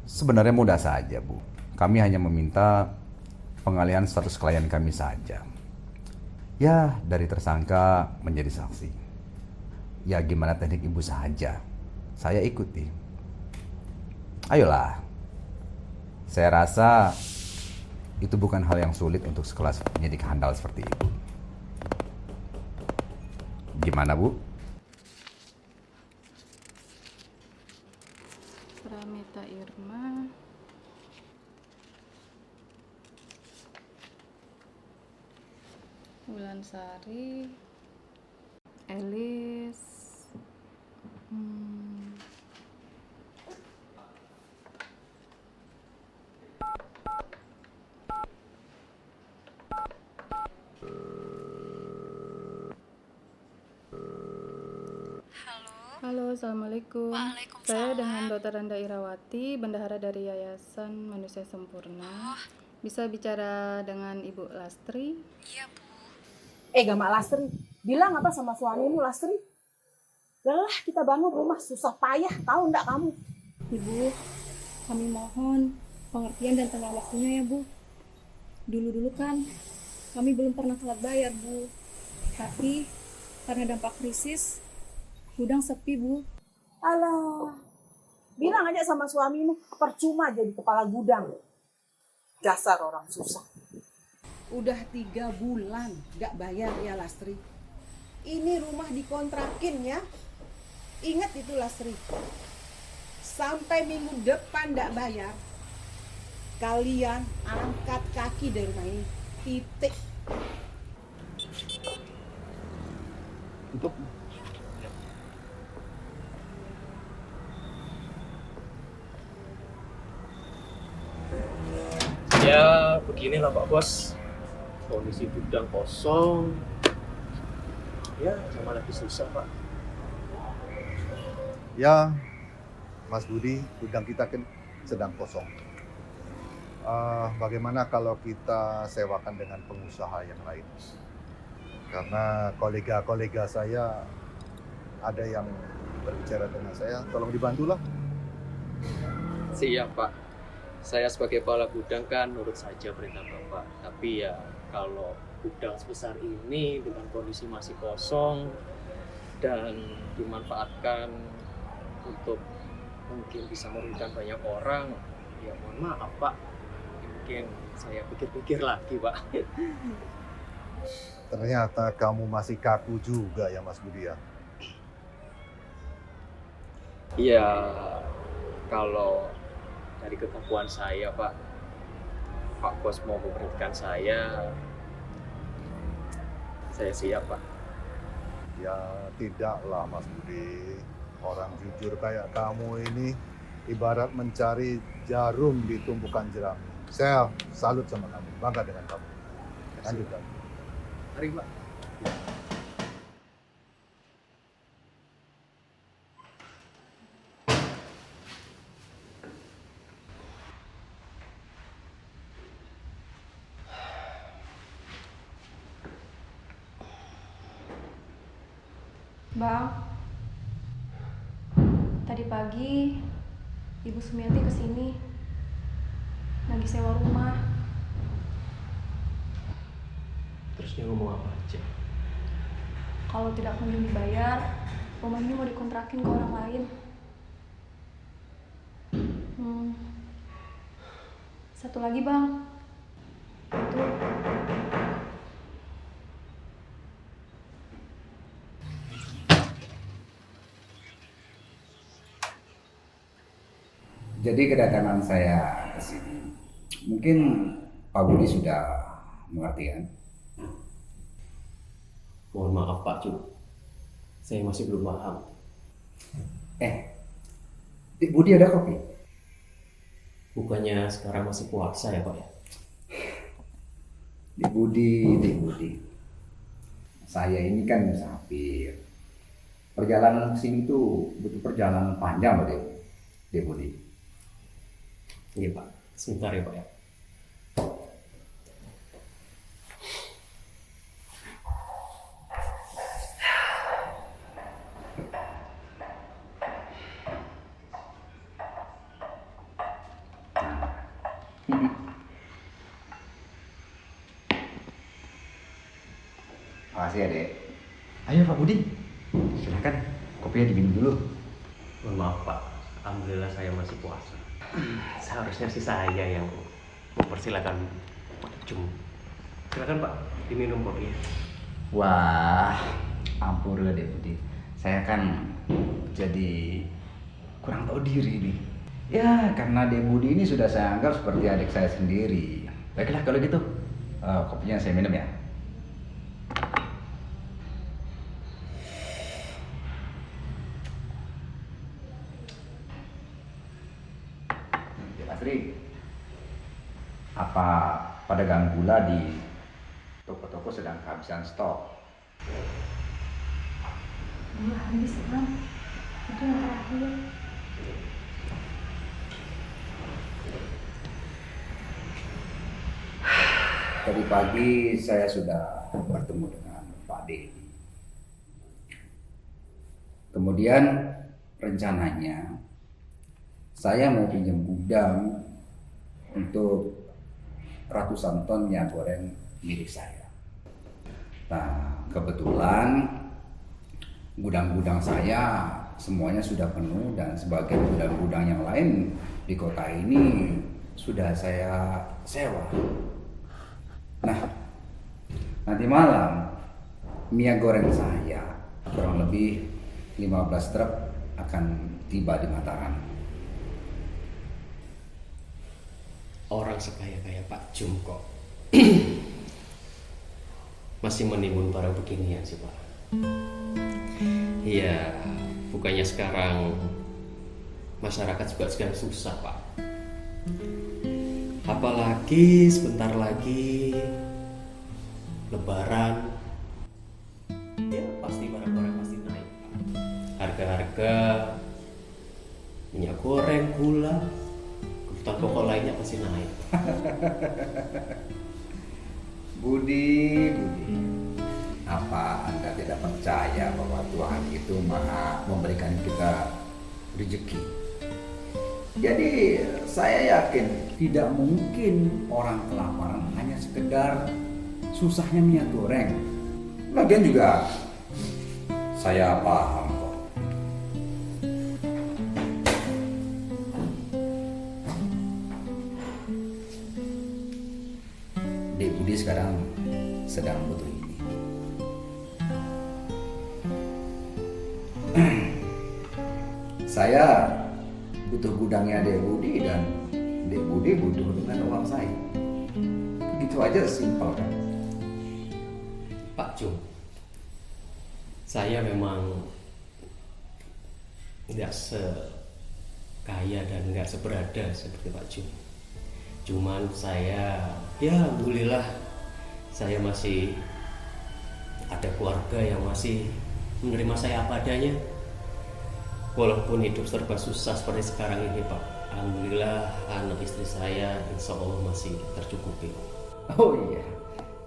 Sebenarnya mudah saja, Bu. Kami hanya meminta pengalihan status klien kami saja. Ya, dari tersangka menjadi saksi. Ya, gimana teknik Ibu saja. Saya ikuti. Ayolah. Saya rasa itu bukan hal yang sulit untuk sekelas penyidik handal seperti Ibu. Gimana, Bu? Pramita Irma, Wulansari, Elis, Halo, Assalamualaikum. Saya dengan Dr. Randa Irawati, bendahara dari Yayasan Manusia Sempurna. Bisa bicara dengan Ibu Lastri? Gak Lastri, bilang apa sama suamimu Lastri? Lelah kita bangun rumah susah payah, tahu enggak kamu? Ibu, kami mohon pengertian dan tengah waktunya ya Bu. Dulu-dulu kan kami belum pernah telat bayar Bu. Tapi karena dampak krisis, gudang sepi Bu. Alah, bilang aja sama suamimu, percuma jadi kepala gudang. Dasar orang susah. Udah 3 bulan gak bayar ya Lastri. Ini rumah dikontrakin ya. Ingat itu Lastri. Sampai minggu depan gak bayar, kalian angkat kaki dari rumah ini. Titik. Tutup. Ya beginilah Pak Bos, kondisi gudang kosong, ya sama lagi susah Pak. Ya, Mas Budi, gudang kita kan sedang kosong. Bagaimana kalau kita sewakan dengan pengusaha yang lain? Karena kolega-kolega saya ada yang berbicara dengan saya, tolong dibantulah. Siap Pak, saya sebagai kepala gudang kan nurut saja perintah Bapak. Tapi ya kalau gudang sebesar ini dengan kondisi masih kosong dan dimanfaatkan untuk mungkin bisa merugikan banyak orang, ya mohon maaf Pak. Mungkin saya pikir-pikir lagi Pak. Ternyata kamu masih kaku juga ya Mas Budi ya. Iya, kalau dari kekakuan saya Pak Bos mau memberhentikan saya siap Pak. Ya tidaklah Mas Budi. Orang jujur kayak kamu ini ibarat mencari jarum di tumpukan jerami. Saya salut sama kamu, bangga dengan kamu. Lanjutkan. Mari Pak. Bang, tadi pagi Ibu Sumiati kesini lagi sewa rumah. Terus dia ngomong apa aja? Kalau tidak kunjung dibayar, rumah ini mau dikontrakin ke orang lain. Satu lagi bang, itu Jadi kedatangan saya ke sini, mungkin Pak Budi sudah mengerti kan? Mohon maaf Pak Cuk, saya masih belum paham. Dik Budi ada kopi? Bukannya sekarang masih puasa ya Pak ya? Dik Budi. Saya ini kan musafir. Perjalanan ke sini tuh butuh perjalanan panjang loh, Dik Budi. Iya Pak, sebentar ya Pak ya. Makasih ya, Dek. Ayo Pak Budi, silakan kopinya diminum dulu. Mohon maaf Pak, alhamdulillah saya masih puasa. Seharusnya sih saya yang mempersilakan Pak Jum. Silakan Pak, diminum kopinya. Wah, ampun Dek Budi. Saya kan jadi kurang tahu diri nih. Ya, karena Dek Budi ini sudah saya anggap seperti adik saya sendiri. Baiklah kalau gitu, kopinya saya minum ya. Asri, apa pedagang gula di toko-toko sedang kehabisan stok? Gula habis, Bang. Itu yang terakhir. Tadi pagi saya sudah bertemu dengan Pak Dedi. Kemudian rencananya saya mau pinjam gudang untuk ratusan ton minyak goreng milik saya. Nah, kebetulan gudang-gudang saya semuanya sudah penuh dan sebagian gudang-gudang yang lain di kota ini sudah saya sewa. Nah, nanti malam minyak goreng saya kurang lebih 15 truk akan tiba di Mataram. Orang sekaya-kaya Pak Jum kok masih menimbun barang beginian sih Pak. Iya, bukannya sekarang masyarakat juga sedang susah Pak. Apalagi sebentar lagi Lebaran, ya pasti barang-barang pasti naik Pak. Harga-harga minyak goreng, gula, kebutuhan pokok lainnya pasti naik. Budi, apa Anda tidak percaya bahwa Tuhan itu Maha memberikan kita rezeki? Jadi saya yakin tidak mungkin orang kelaparan hanya sekedar susahnya minyak goreng. Lagian juga saya paham kok. Dek Budi sekarang sedang butuh ini. Saya butuh gudangnya Dek Budi dan Dek Budi butuh dengan uang saya. Begitu aja, simpel kan? Pak Jum, saya memang nggak sekaya dan nggak seberada seperti Pak Jum. Cuman saya, ya alhamdulillah, saya masih ada keluarga yang masih menerima saya apa adanya. Walaupun hidup serba susah seperti sekarang ini Pak, alhamdulillah anak istri saya insya Allah masih tercukupi. Oh iya,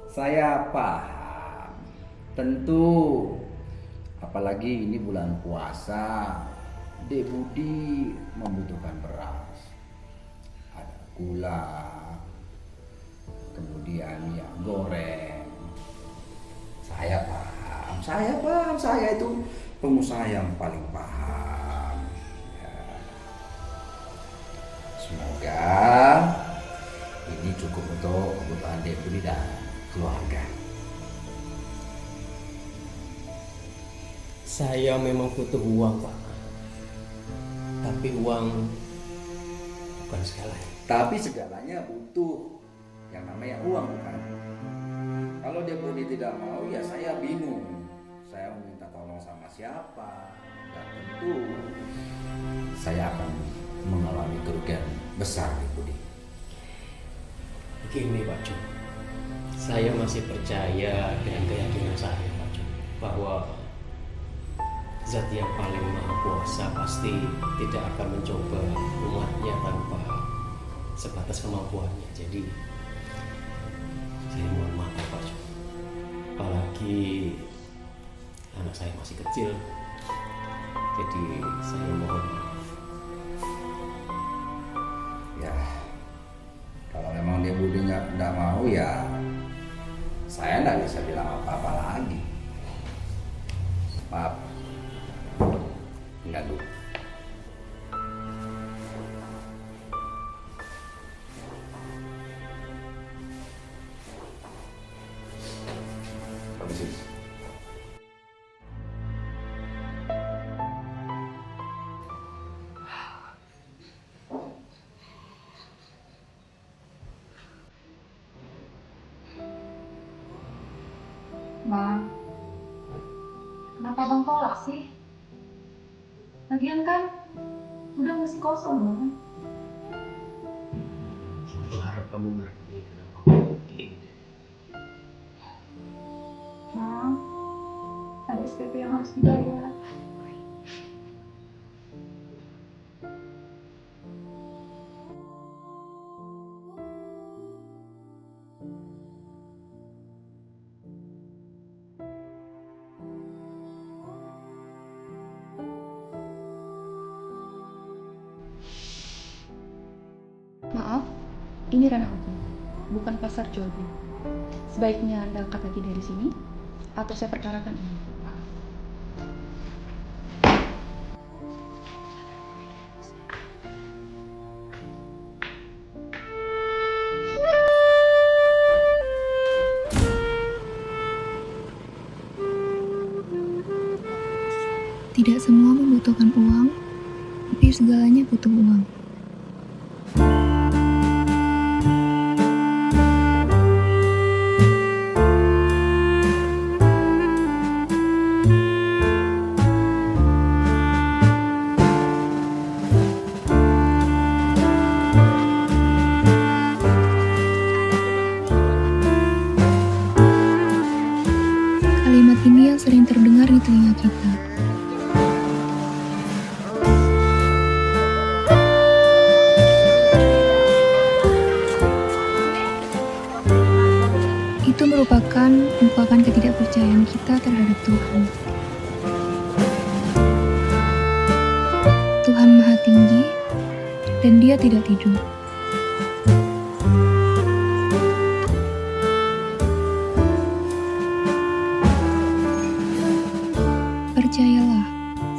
saya paham. Tentu, apalagi ini bulan puasa, Dek Budi membutuhkan beras, ada gula, kemudian minyak goreng. Saya paham, saya itu pengusaha yang paling paham. Ya. Semoga ini cukup untuk kebutuhan Dek Budi dan keluarga. Saya memang butuh uang Pak, tapi uang bukan segalanya. Tapi segalanya butuh yang namanya uang, bukan? Kalau Dek Budi tidak mau, ya saya bingung. Saya mau minta tolong sama siapa? Dan tentu saya akan mengalami kerugian besar, Dek Budi. Begini Pak Jum, saya masih percaya dengan keyakinan saya Pak Jum, bahwa Zat yang paling maha kuasa pasti tidak akan mencoba umatnya tanpa sebatas kemampuannya. Jadi saya mohon maaf Pak Jum, apalagi anak saya masih kecil, jadi saya mohon maaf. Ya, kalau memang Dek Budi nggak mau, ya saya nggak bisa bilang apa-apa lagi. Maaf, enggak dulu. Permisi. Bang, kenapa bang tolak sih? Lagian kan udah masih kosong bang. Berharap kamu ngerti kenapa aku kayak gini. Bang, ada SPP yang harus dibayar. Maaf, ini ranah hukum, bukan pasar jual beli. Sebaiknya Anda angkat lagi dari sini, atau saya perkarakan ini. Tidak semua membutuhkan uang, tapi segalanya butuh uang. Kalimat ini yang sering terdengar di telinga kita. Itu merupakan ungkapan ketidakpercayaan kita terhadap Tuhan. Tuhan Maha Tinggi, dan Dia tidak tidur. Percayalah,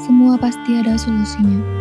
semua pasti ada solusinya.